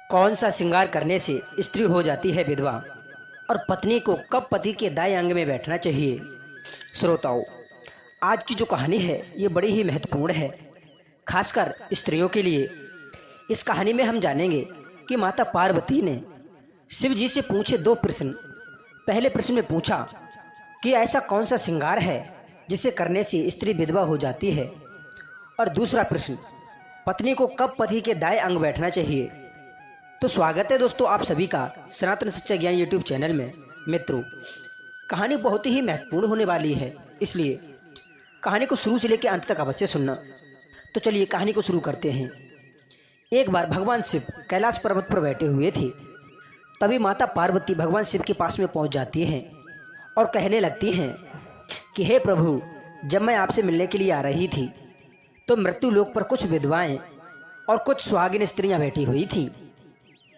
कौन सा श्रृंगार करने से स्त्री हो जाती है विधवा और पत्नी को कब पति के दाएं अंग में बैठना चाहिए। श्रोताओं, आज की जो कहानी है ये बड़ी ही महत्वपूर्ण है, खासकर स्त्रियों के लिए। इस कहानी में हम जानेंगे कि माता पार्वती ने शिव जी से पूछे दो प्रश्न। पहले प्रश्न में पूछा कि ऐसा कौन सा श्रृंगार है जिसे करने से स्त्री विधवा हो जाती है, और दूसरा प्रश्न, पत्नी को कब पति के दाएं अंग बैठना चाहिए। तो स्वागत है दोस्तों आप सभी का सनातन सच्चा ज्ञान यूट्यूब चैनल में। मित्रों, कहानी बहुत ही महत्वपूर्ण होने वाली है, इसलिए कहानी को शुरू से लेकर अंत तक अवश्य सुनना। तो चलिए कहानी को शुरू करते हैं। एक बार भगवान शिव कैलाश पर्वत पर बैठे हुए थे। तभी माता पार्वती भगवान शिव के पास में पहुंच जाती हैं और कहने लगती हैं कि हे प्रभु, जब मैं आपसे मिलने के लिए आ रही थी तो मृत्यु लोक पर कुछ विधवाएं और कुछ सुहागिन स्त्रियां बैठी हुई थीं,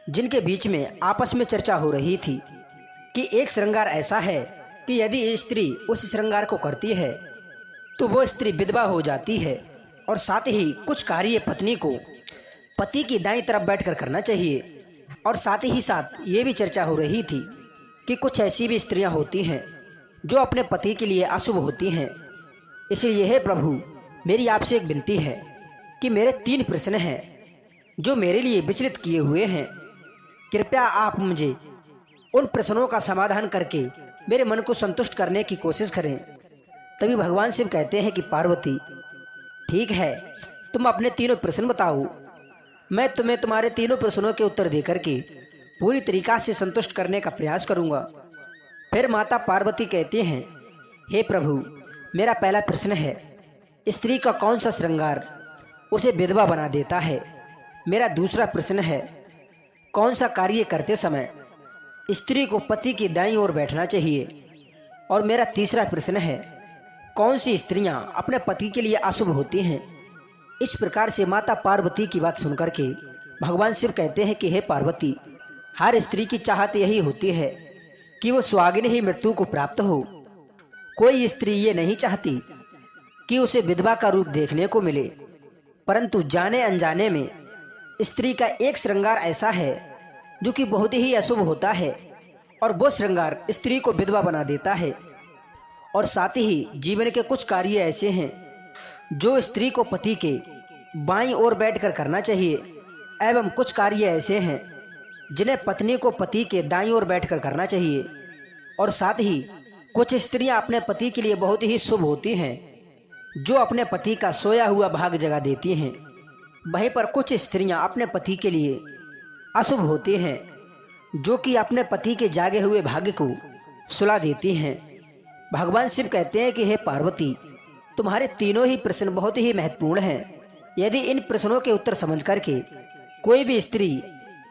जिनके बीच में आपस में चर्चा हो रही थी कि एक श्रृंगार ऐसा है कि यदि स्त्री उस श्रृंगार को करती है तो वो स्त्री विधवा हो जाती है, और साथ ही कुछ कार्य पत्नी को पति की दाईं तरफ बैठकर करना चाहिए। और साथ ही साथ ये भी चर्चा हो रही थी कि कुछ ऐसी भी स्त्रियां होती हैं जो अपने पति के लिए अशुभ होती हैं। इसलिए हे प्रभु, मेरी आपसे एक विनती है कि मेरे 3 प्रश्न हैं जो मेरे लिए विचलित किए हुए हैं। कृपया आप मुझे उन प्रश्नों का समाधान करके मेरे मन को संतुष्ट करने की कोशिश करें। तभी भगवान शिव कहते हैं कि पार्वती, ठीक है, तुम अपने 3 प्रश्न बताओ, मैं तुम्हें तुम्हारे 3 प्रश्नों के उत्तर देकर के पूरी तरीका से संतुष्ट करने का प्रयास करूंगा। फिर माता पार्वती कहती हैं, हे प्रभु, मेरा पहला प्रश्न है, स्त्री का कौन सा श्रृंगार उसे विधवा बना देता है। मेरा दूसरा प्रश्न है, कौन सा कार्य करते समय स्त्री को पति की दाईं ओर बैठना चाहिए। और मेरा तीसरा प्रश्न है, कौन सी स्त्रियां अपने पति के लिए अशुभ होती हैं। इस प्रकार से माता पार्वती की बात सुनकर के भगवान शिव कहते हैं कि हे पार्वती, हर स्त्री की चाहत यही होती है कि वो सुहागिन ही मृत्यु को प्राप्त हो। कोई स्त्री ये नहीं चाहती कि उसे विधवा का रूप देखने को मिले, परंतु जाने अनजाने में स्त्री का एक श्रृंगार ऐसा है जो कि बहुत ही अशुभ होता है, और वो श्रृंगार स्त्री को विधवा बना देता है। और साथ ही जीवन के कुछ कार्य ऐसे हैं जो स्त्री को पति के बाईं ओर बैठकर करना चाहिए, एवं कुछ कार्य ऐसे हैं जिन्हें पत्नी को पति के दाईं ओर बैठकर करना चाहिए। और साथ ही कुछ स्त्रियां अपने पति के लिए बहुत ही शुभ होती हैं, जो अपने पति का सोया हुआ भाग जगा देती हैं। वहीं पर कुछ स्त्रियां अपने पति के लिए अशुभ होती हैं, जो कि अपने पति के जागे हुए भाग्य को सुला देती हैं। भगवान शिव कहते हैं कि हे पार्वती, तुम्हारे तीनों ही प्रश्न बहुत ही महत्वपूर्ण हैं। यदि इन प्रश्नों के उत्तर समझ करके कोई भी स्त्री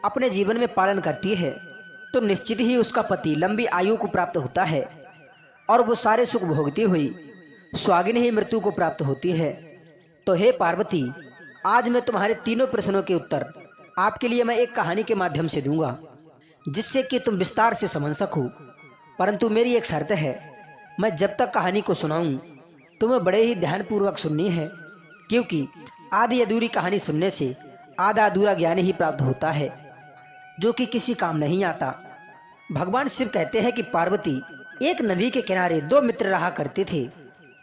अपने जीवन में पालन करती है तो निश्चित ही उसका पति लंबी आयु को प्राप्त होता है, और वो सारे सुख भोगती हुई सुहागिन ही मृत्यु को प्राप्त होती है। तो हे पार्वती, आज मैं तुम्हारे तीनों प्रश्नों के उत्तर आपके लिए मैं एक कहानी के माध्यम से दूंगा, जिससे कि तुम विस्तार से समझ सको। परंतु मेरी एक शर्त है, मैं जब तक कहानी को सुनाऊं तुम्हें बड़े ही ध्यानपूर्वक सुननी है, क्योंकि आधी अधूरी कहानी सुनने से आधा अधूरा ज्ञान ही प्राप्त होता है, जो कि किसी काम नहीं आता। भगवान शिव कहते हैं कि पार्वती, एक नदी के किनारे 2 मित्र रहा करते थे,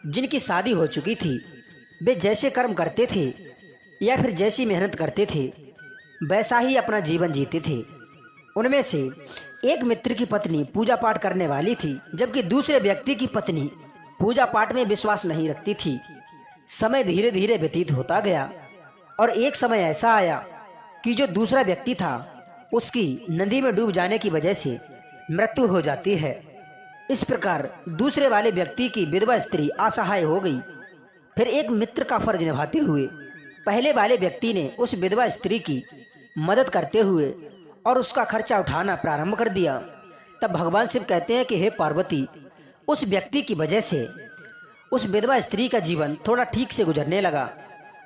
जिनकी शादी हो चुकी थी। वे जैसे कर्म करते थे या फिर जैसी मेहनत करते थे वैसा ही अपना जीवन जीते थे। उनमें से एक मित्र की पत्नी पूजा पाठ करने वाली थी, जबकि दूसरे व्यक्ति की पत्नी पूजा पाठ में विश्वास नहीं रखती थी। समय धीरे धीरे व्यतीत होता गया, और एक समय ऐसा आया कि जो दूसरा व्यक्ति था उसकी नदी में डूब जाने की वजह से मृत्यु हो जाती है। इस प्रकार दूसरे वाले व्यक्ति की विधवा स्त्री असहाय हो गई। फिर एक मित्र का फर्ज निभाते हुए पहले वाले व्यक्ति ने उस विधवा स्त्री की मदद करते हुए और उसका खर्चा उठाना प्रारंभ कर दिया। तब भगवान शिव कहते हैं कि हे पार्वती, उस व्यक्ति की वजह से उस विधवा स्त्री का जीवन थोड़ा ठीक से गुजरने लगा।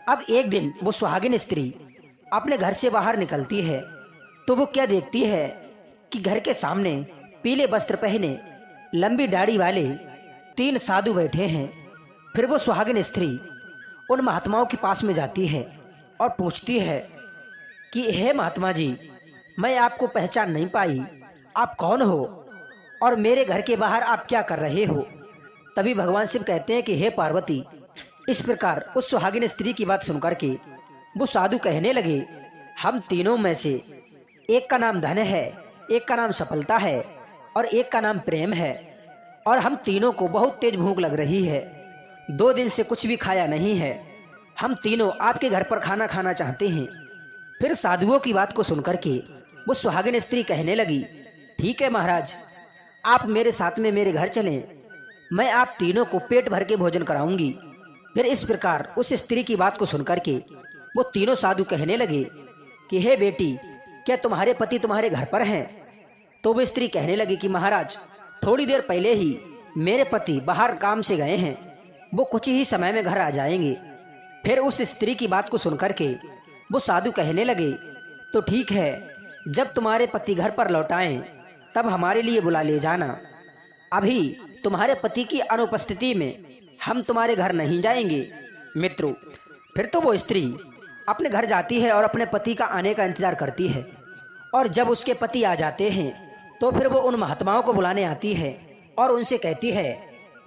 अब एक दिन वो सुहागिन स्त्री अपने घर से बाहर निकलती है तो वो क्या देखती है कि घर के सामने पीले वस्त्र पहने लंबी दाढ़ी वाले 3 साधु बैठे हैं। फिर वो सुहागिन स्त्री उन महात्माओं के पास में जाती है और पूछती है कि हे महात्मा जी, मैं आपको पहचान नहीं पाई, आप कौन हो और मेरे घर के बाहर आप क्या कर रहे हो। तभी भगवान शिव कहते हैं कि हे पार्वती, इस प्रकार उस सुहागिन स्त्री की बात सुनकर के वो साधु कहने लगे, हम तीनों में से एक का नाम धन है, एक का नाम सफलता है और एक का नाम प्रेम है, और हम तीनों को बहुत तेज भूख लग रही है, 2 दिन से कुछ भी खाया नहीं है, हम तीनों आपके घर पर खाना खाना चाहते हैं। फिर साधुओं की बात को सुनकर के वो सुहागिन स्त्री कहने लगी, ठीक है महाराज, आप मेरे साथ में मेरे घर चलें, मैं आप तीनों को पेट भर के भोजन कराऊंगी। फिर इस प्रकार उस स्त्री की बात को सुनकर के वो तीनों साधु कहने लगे कि हे बेटी, क्या तुम्हारे पति तुम्हारे घर पर हैं। तो वो स्त्री कहने लगी कि महाराज, थोड़ी देर पहले ही मेरे पति बाहर काम से गए हैं, वो कुछ ही समय में घर आ जाएंगे। फिर उस स्त्री की बात को सुनकर के वो साधु कहने लगे, तो ठीक है, जब तुम्हारे पति घर पर लौट आएं तब हमारे लिए बुला ले जाना। अभी तुम्हारे पति की अनुपस्थिति में हम तुम्हारे घर नहीं जाएंगे। मित्रों, फिर तो वो स्त्री अपने घर जाती है और अपने पति का आने का इंतजार करती है, और जब उसके पति आ जाते हैं तो फिर वो उन महात्माओं को बुलाने आती है और उनसे कहती है,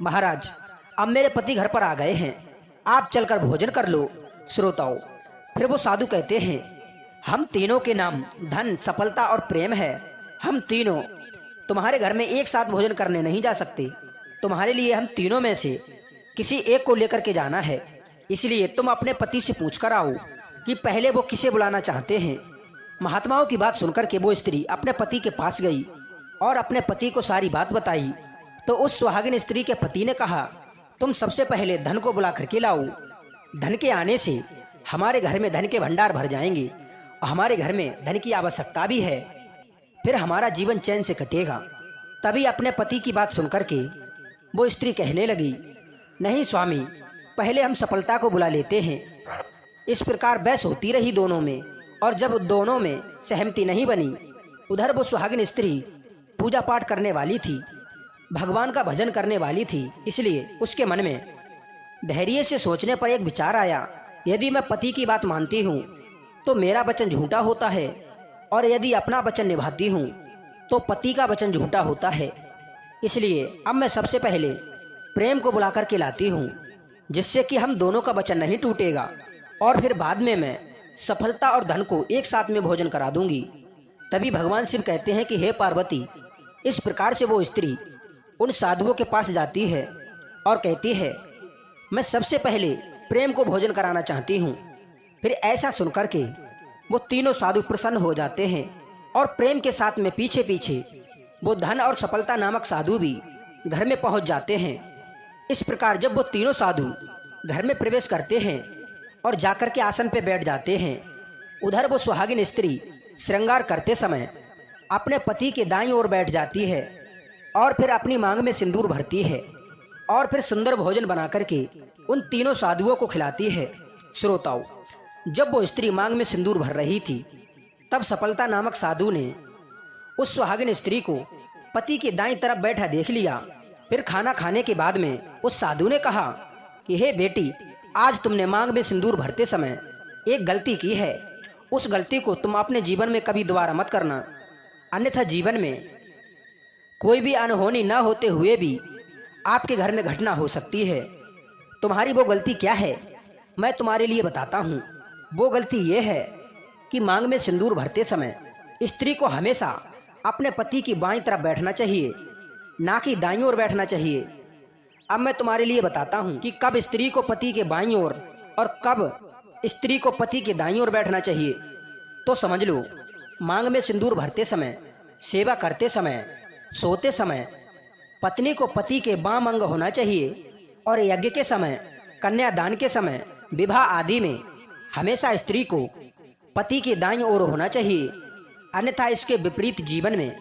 महाराज, अब मेरे पति घर पर आ गए हैं, आप चलकर भोजन कर लो। श्रोताओं, फिर वो साधु कहते हैं, हम तीनों के नाम धन, सफलता और प्रेम है, हम तीनों तुम्हारे घर में एक साथ भोजन करने नहीं जा सकते, तुम्हारे लिए हम तीनों में से किसी एक को लेकर के जाना है, इसलिए तुम अपने पति से पूछ कर आओ कि पहले वो किसे बुलाना चाहते हैं। महात्माओं की बात सुनकर के वो स्त्री अपने पति के पास गई और अपने पति को सारी बात बताई। तो उस सुहागिन स्त्री के पति ने कहा, तुम सबसे पहले धन को बुला करके लाओ, धन के आने से हमारे घर में धन के भंडार भर जाएंगे और हमारे घर में धन की आवश्यकता भी है, फिर हमारा जीवन चैन से कटेगा। तभी अपने पति की बात सुनकर के वो स्त्री कहने लगी, नहीं स्वामी, पहले हम सफलता को बुला लेते हैं। इस प्रकार बहस होती रही दोनों में, और जब दोनों में सहमति नहीं बनी, उधर वो सुहागिन स्त्री पूजा पाठ करने वाली थी, भगवान का भजन करने वाली थी, इसलिए उसके मन में धैर्य से सोचने पर एक विचार आया, यदि मैं पति की बात मानती हूँ तो मेरा वचन झूठा होता है, और यदि अपना वचन निभाती हूँ तो पति का वचन झूठा होता है, इसलिए अब मैं सबसे पहले प्रेम को बुला कर के लाती हूँ, जिससे कि हम दोनों का वचन नहीं टूटेगा, और फिर बाद में मैं सफलता और धन को एक साथ में भोजन करा दूंगी। तभी भगवान शिव कहते हैं कि हे पार्वती, इस प्रकार से वो स्त्री उन साधुओं के पास जाती है और कहती है, मैं सबसे पहले प्रेम को भोजन कराना चाहती हूँ। फिर ऐसा सुनकर के वो तीनों साधु प्रसन्न हो जाते हैं, और प्रेम के साथ में पीछे पीछे वो धन और सफलता नामक साधु भी घर में पहुंच जाते हैं। इस प्रकार जब वो तीनों साधु घर में प्रवेश करते हैं और जाकर के आसन पे बैठ जाते हैं, उधर वो सुहागिन स्त्री श्रृंगार करते समय अपने पति के दाईं ओर बैठ जाती है और फिर अपनी मांग में सिंदूर भरती है और फिर सुंदर भोजन बना करके उन तीनों साधुओं को खिलाती है। श्रोताओं, जब वो स्त्री मांग में सिंदूर भर रही थी, तब सफलता नामक साधु ने उस सुहागिन स्त्री को पति के दाईं तरफ बैठा देख लिया। फिर खाना खाने के बाद में उस साधु ने कहा कि हे बेटी, आज तुमने मांग में सिंदूर भरते समय एक गलती की है, उस गलती को तुम अपने जीवन में कभी दोबारा मत करना, अन्यथा जीवन में कोई भी अनहोनी न होते हुए भी आपके घर में घटना हो सकती है। तुम्हारी वो गलती क्या है, मैं तुम्हारे लिए बताता हूँ। वो गलती ये है कि मांग में सिंदूर भरते समय स्त्री को हमेशा अपने पति की बाईं तरफ बैठना चाहिए, ना कि दाईं ओर बैठना चाहिए। अब मैं तुम्हारे लिए बताता हूँ कि कब स्त्री को पति के बाईं ओर और कब स्त्री को पति के दाईं ओर बैठना चाहिए। तो समझ लो, मांग में सिंदूर भरते समय, सेवा करते समय, सोते समय पत्नी को पति के बाम अंग होना चाहिए, और यज्ञ के समय, कन्यादान के समय, विवाह आदि में हमेशा स्त्री को पति के दाईं ओर होना चाहिए, अन्यथा इसके विपरीत जीवन में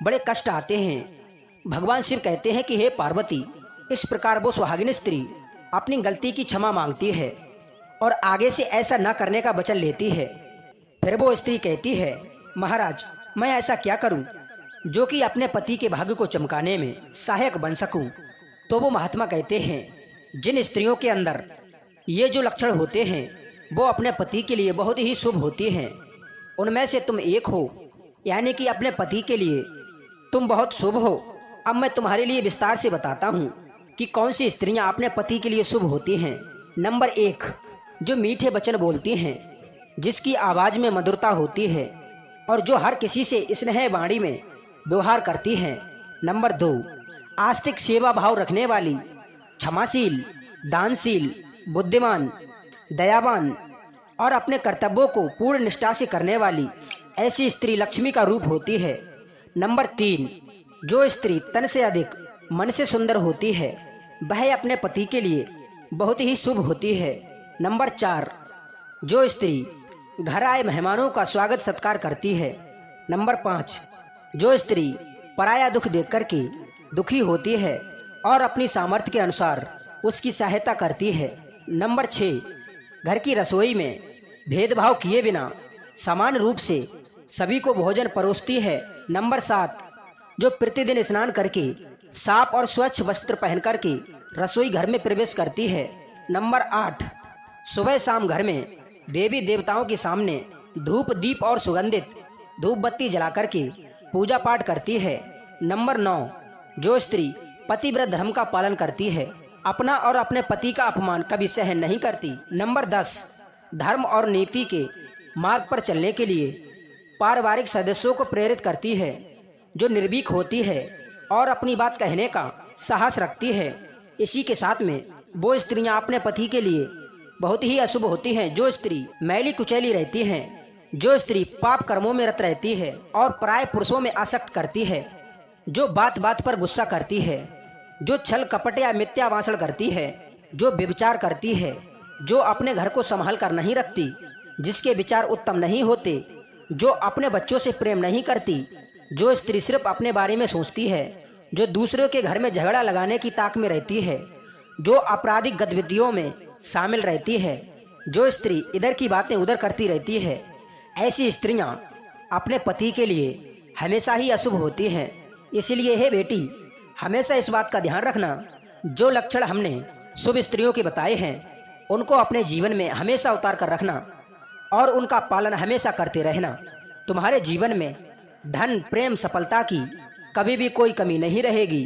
बड़े कष्ट आते हैं। भगवान शिव कहते हैं कि हे पार्वती, इस प्रकार वो सुहागिन स्त्री अपनी गलती की क्षमा मांगती है और आगे से ऐसा न करने का वचन लेती है। फिर वो स्त्री कहती है, महाराज, मैं ऐसा क्या करूं जो कि अपने पति के भाग्य को चमकाने में सहायक बन सकूं। तो वो महात्मा कहते हैं, जिन स्त्रियों के अंदर ये जो लक्षण होते हैं वो अपने पति के लिए बहुत ही शुभ होती हैं, उनमें से तुम एक हो। यानी कि अपने पति के लिए तुम बहुत शुभ हो। अब मैं तुम्हारे लिए विस्तार से बताता हूँ कि कौन सी स्त्रियाँ अपने पति के लिए शुभ होती हैं। नंबर 1, जो मीठे वचन बोलती हैं, जिसकी आवाज़ में मधुरता होती है और जो हर किसी से स्नेह वाणी में व्यवहार करती हैं। नंबर 2, आस्तिक सेवा भाव रखने वाली, क्षमाशील, दानशील, बुद्धिमान, दयावान और अपने कर्तव्यों को पूर्ण निष्ठा से करने वाली ऐसी स्त्री लक्ष्मी का रूप होती है। नंबर 3, जो स्त्री तन से अधिक मन से सुंदर होती है, वह अपने पति के लिए बहुत ही शुभ होती है। नंबर 4, जो स्त्री घर आए मेहमानों का स्वागत सत्कार करती है। नंबर 5, जो स्त्री पराया दुख देख कर के दुखी होती है और अपनी सामर्थ्य के अनुसार उसकी सहायता करती है। नंबर 6, घर की रसोई में भेदभाव किए बिना समान रूप से सभी को भोजन परोसती है। नंबर 7, जो प्रतिदिन स्नान करके साफ और स्वच्छ वस्त्र पहन करके रसोई घर में प्रवेश करती है। नंबर 8, सुबह शाम घर में देवी देवताओं के सामने धूप दीप और सुगंधित धूप बत्ती जला करके पूजा पाठ करती है। नंबर 9, जो स्त्री पतिव्रत धर्म का पालन करती है, अपना और अपने पति का अपमान कभी सहन नहीं करती। नंबर 10, धर्म और नीति के मार्ग पर चलने के लिए पारिवारिक सदस्यों को प्रेरित करती है, जो निर्भीक होती है और अपनी बात कहने का साहस रखती है। इसी के साथ में वो स्त्रियां अपने पति के लिए बहुत ही अशुभ होती हैं, जो स्त्री मैली कुचैली रहती हैं, जो स्त्री पाप कर्मों में रत रहती है और पराये पुरुषों में आसक्त करती है, जो बात बात पर गुस्सा करती है, जो छल कपट या मिथ्या भाषण करती है, जो व्यभिचार करती है, जो अपने घर को संभाल कर नहीं रखती, जिसके विचार उत्तम नहीं होते, जो अपने बच्चों से प्रेम नहीं करती, जो स्त्री सिर्फ अपने बारे में सोचती है, जो दूसरों के घर में झगड़ा लगाने की ताक में रहती है, जो आपराधिक गतिविधियों में शामिल रहती है, जो स्त्री इधर की बातें उधर करती रहती है, ऐसी स्त्रियां अपने पति के लिए हमेशा ही अशुभ होती हैं। इसलिए हे बेटी, हमेशा इस बात का ध्यान रखना, जो लक्षण हमने शुभ स्त्रियों के बताए हैं उनको अपने जीवन में हमेशा उतार कर रखना और उनका पालन हमेशा करते रहना। तुम्हारे जीवन में धन, प्रेम, सफलता की कभी भी कोई कमी नहीं रहेगी।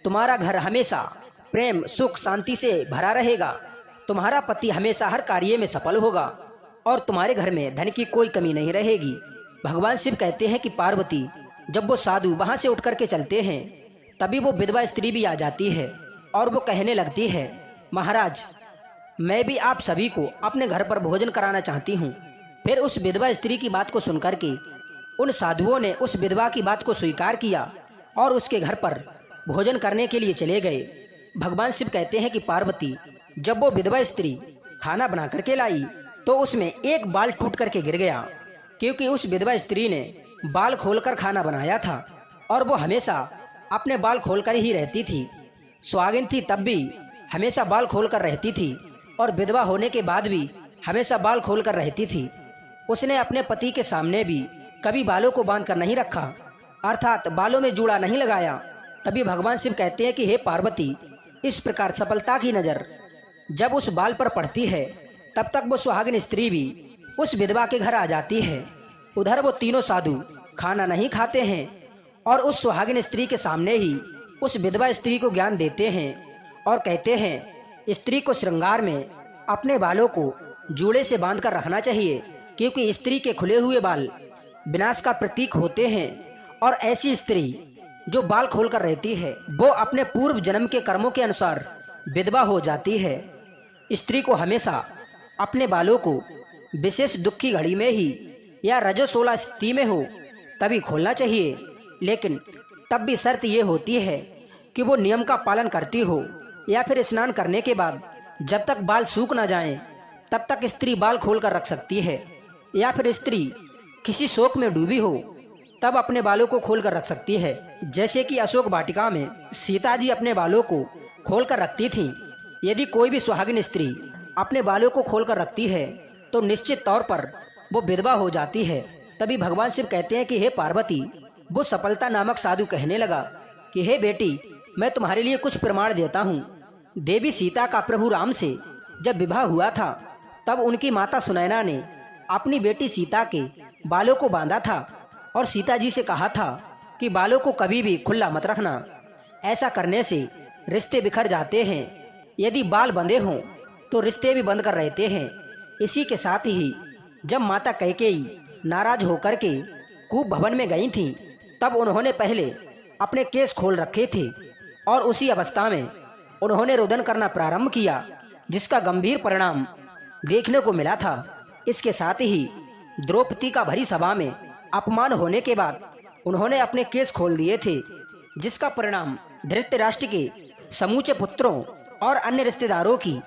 तुम्हारा घर हमेशा प्रेम, सुख, शांति से भरा रहेगा। तुम्हारा पति हमेशा हर कार्य में सफल होगा और तुम्हारे घर में धन की कोई कमी नहीं रहेगी। भगवान शिव कहते हैं कि पार्वती जब वो साधु वहां से उठ करके चलते हैं, तभी वो विधवा स्त्री भी आ जाती है और वो कहने लगती है, महाराज, मैं भी आप सभी को अपने घर पर भोजन कराना चाहती हूँ। फिर उस विधवा स्त्री की बात को सुनकर के उन साधुओं ने उस विधवा की बात को स्वीकार किया और उसके घर पर भोजन करने के लिए चले गए। भगवान शिव कहते हैं कि पार्वती जब वो विधवा स्त्री खाना बना करके लाई तो उसमें एक बाल टूट करके गिर गया, क्योंकि उस विधवा स्त्री ने बाल खोलकर खाना बनाया था और वो हमेशा अपने बाल खोलकर ही रहती थी। सुहागिन थी तब भी हमेशा बाल खोलकर रहती थी और विधवा होने के बाद भी हमेशा बाल खोलकर रहती थी। उसने अपने पति के सामने भी कभी बालों को बांध कर नहीं रखा, अर्थात बालों में जूड़ा नहीं लगाया। तभी भगवान शिव कहते हैं कि हे पार्वती, इस प्रकार सफलता की नजर जब उस बाल पर पड़ती है तब तक वो सुहागिन स्त्री भी उस विधवा के घर आ जाती है। उधर वो तीनों साधु खाना नहीं खाते हैं और उस सुहागिन स्त्री के सामने ही उस विधवा स्त्री को ज्ञान देते हैं और कहते हैं स्त्री को श्रृंगार में अपने बालों को जूड़े से बांध कर रखना चाहिए, क्योंकि स्त्री के खुले हुए बाल विनाश का प्रतीक होते हैं और ऐसी स्त्री जो बाल खोलकर रहती है वो अपने पूर्व जन्म के कर्मों के अनुसार विधवा हो जाती है। स्त्री को हमेशा अपने बालों को विशेष दुख की घड़ी में ही या रजोसोला स्थिति में हो तभी खोलना चाहिए, लेकिन तब भी शर्त ये होती है कि वो नियम का पालन करती हो, या फिर स्नान करने के बाद जब तक बाल सूख ना जाएं तब तक स्त्री बाल खोल कर रख सकती है, या फिर स्त्री किसी शोक में डूबी हो तब अपने बालों को खोल कर रख सकती है। जैसे कि अशोक वाटिका में सीता जी अपने बालों को खोल कर रखती थीं। यदि कोई भी सुहागिन स्त्री अपने बालों को खोल कर रखती है तो निश्चित तौर पर वो विधवा हो जाती है। तभी भगवान शिव कहते हैं कि हे पार्वती, वो सफलता नामक साधु कहने लगा कि हे बेटी, मैं तुम्हारे लिए कुछ प्रमाण देता हूँ। देवी सीता का प्रभु राम से जब विवाह हुआ था तब उनकी माता सुनैना ने अपनी बेटी सीता के बालों को बांधा था और सीता जी से कहा था कि बालों को कभी भी खुला मत रखना, ऐसा करने से रिश्ते बिखर जाते हैं। यदि बाल बंधे हों तो रिश्ते भी बंद कर रहते हैं। इसी के साथ ही जब माता कैकेयी नाराज होकर के कूप भवन में गई थीं, तब उन्होंने पहले अपने केस खोल रखे थे और उसी अवस्था में उन्होंने रुदन करना प्रारंभ किया, जिसका गंभीर परिणाम देखने को मिला था। इसके साथ ही द्रौपदी का भरी सभा में अपमान होने के बाद उन्होंने अपने केस खोल दिए थे, जिसका परिणाम धृतराष्ट्र के समूचे पुत्रों और अन्य रिश्तेदारों की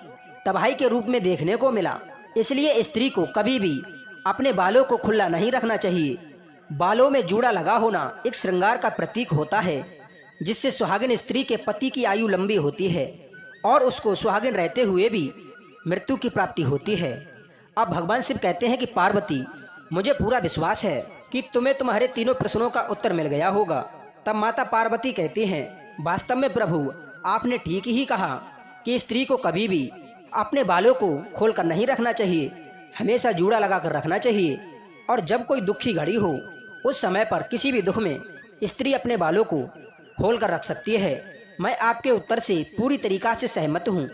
तबाही के रूप में देखने को मिला। इसलिए स्त्री को कभी भी अपने बालों को खुला नहीं रखना चाहिए। बालों में जूड़ा लगा होना एक श्रृंगार का प्रतीक होता है, जिससे सुहागिन स्त्री के पति की आयु लंबी होती है और उसको सुहागिन रहते हुए भी मृत्यु की प्राप्ति होती है। अब भगवान शिव कहते हैं कि पार्वती, मुझे पूरा विश्वास है कि तुम्हें तुम्हारे तीनों प्रश्नों का उत्तर मिल गया होगा। तब माता पार्वती कहती हैं, वास्तव में प्रभु, आपने ठीक ही कहा कि स्त्री को कभी भी अपने बालों को खोलकर नहीं रखना चाहिए, हमेशा जूड़ा लगाकर रखना चाहिए। और जब कोई दुखी घड़ी हो, उस समय पर किसी भी दुख में स्त्री अपने बालों को खोल कर रख सकती है। मैं आपके उत्तर से पूरी तरीका से सहमत हूँ।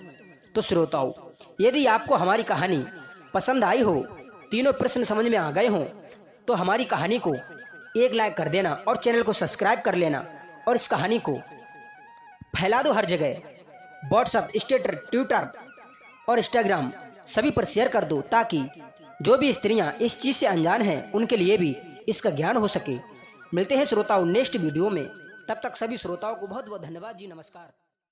तो श्रोताओं, यदि आपको हमारी कहानी पसंद आई हो, तीनों प्रश्न समझ में आ गए हों, तो हमारी कहानी को एक लाइक कर देना और चैनल को सब्सक्राइब कर लेना और इस कहानी को फैला दो हर जगह, व्हाट्सएप, स्टेटस, ट्विटर और इंस्टाग्राम सभी पर शेयर कर दो, ताकि जो भी स्त्रियां इस चीज़ से अनजान हैं उनके लिए भी इसका ज्ञान हो सके। मिलते हैं श्रोताओं नेक्स्ट वीडियो में, तब तक सभी श्रोताओं को बहुत बहुत धन्यवाद जी, नमस्कार।